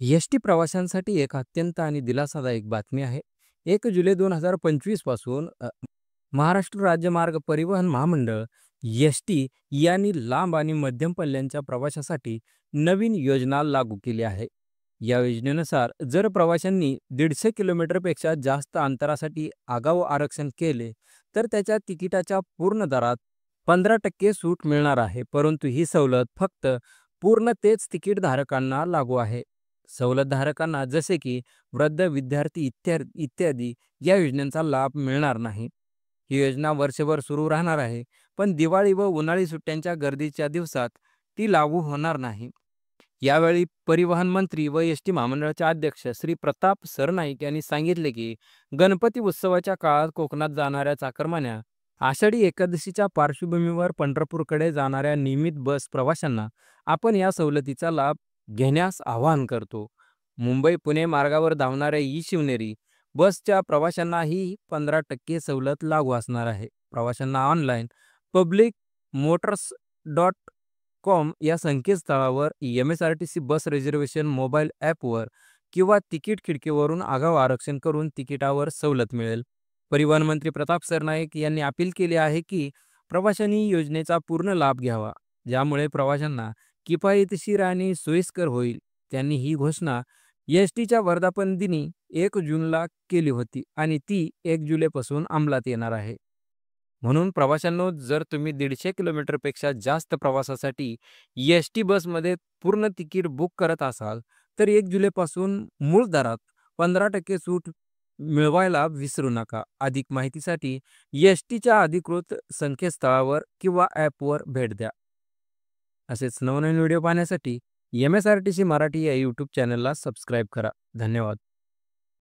ST प्रवाशांसाठी एक अत्यंत आणि दिलासादायक बातमी आहे. 1 जुलै 2025 पासून महाराष्ट्र राज्य मार्ग परिवहन महामंडळ एस-टी यांनी लांब आणि मध्यम पल्ल्याच्या प्रवासासाठी नवीन योजना लागू केली आहे. या योजनेनुसार जर प्रवाशांनी 150 किलोमीटरपेक्षा जास्त अंतरासाठी आगाऊ आरक्षण केले, तर त्याच्या तिकिटाच्या पूर्ण दरात 15% सूट मिळणार आहे. परंतु ही सवलत फक्त पूर्ण तेच तिकीटधारकांना लागू आहे. सवलतधारकांना जसे की वृद्ध, विद्यार्थी इत्यादी या योजनेचा लाभ मिळणार नाही. ही योजना वर्षभर सुरू राहणार आहे, पण दिवाळी व उन्हाळी सुट्ट्यांच्या गर्दीच्या दिवसात ती लागू होणार नाही. यावेळी परिवहन मंत्री व एस-टी महामंडळाचे अध्यक्ष श्री प्रताप सरनाईक यांनी सांगितले की गणपती उत्सवाच्या काळात कोकणात जाणाऱ्या चाकरमान्या, आषाढी एकादशीच्या पार्श्वभूमीवर पंढरपूरकडे जाणाऱ्या नियमित बस प्रवाशांना आपण या सवलतीचा लाभ घेण्यास आवाहन करतो. मुंबई पुणे मार्गावर धावणाऱ्या शिवनेरी बसच्या प्रवाशांनाही 15% सवलत लागू असणार आहे. प्रवाशांना online public Motors dot com या संकेतस्थळावर एम-एस-आर-टी-सी बस रिझर्वेशन मोबाईल ॲपवर किंवा तिकीट खिडकीवरून आगाऊ आरक्षण करून तिकिटावर सवलत मिळेल. परिवहन मंत्री प्रताप सरनाईक यांनी अपील केली आहे की प्रवाशांनी योजनेचा पूर्ण लाभ घ्यावा, ज्यामुळे प्रवाशांना किफायतशीर आणि सोयीस्कर होईल. त्यांनी ही घोषणा एस-टीच्या वर्धापन दिनी 1 जूनला केली होती आणि ती 1 जुलैपासून अंमलात येणार आहे. म्हणून प्रवाशांनो, जर तुम्ही 150 किलोमीटरपेक्षा जास्त प्रवासासाठी एस-टी बसमध्ये पूर्ण तिकीट बुक करत असाल, तर 1 जुलैपासून मूळ दरात 15% सूट मिळवायला विसरू नका. अधिक माहितीसाठी एस-टीच्या अधिकृत संकेतस्थळावर किंवा ॲपवर भेट द्या. असेच नवनवीन व्हिडिओ पाहण्यासाठी एम-एस-आर-टी-सी मराठी या यूट्यूब चॅनलला सबस्क्राईब करा. धन्यवाद.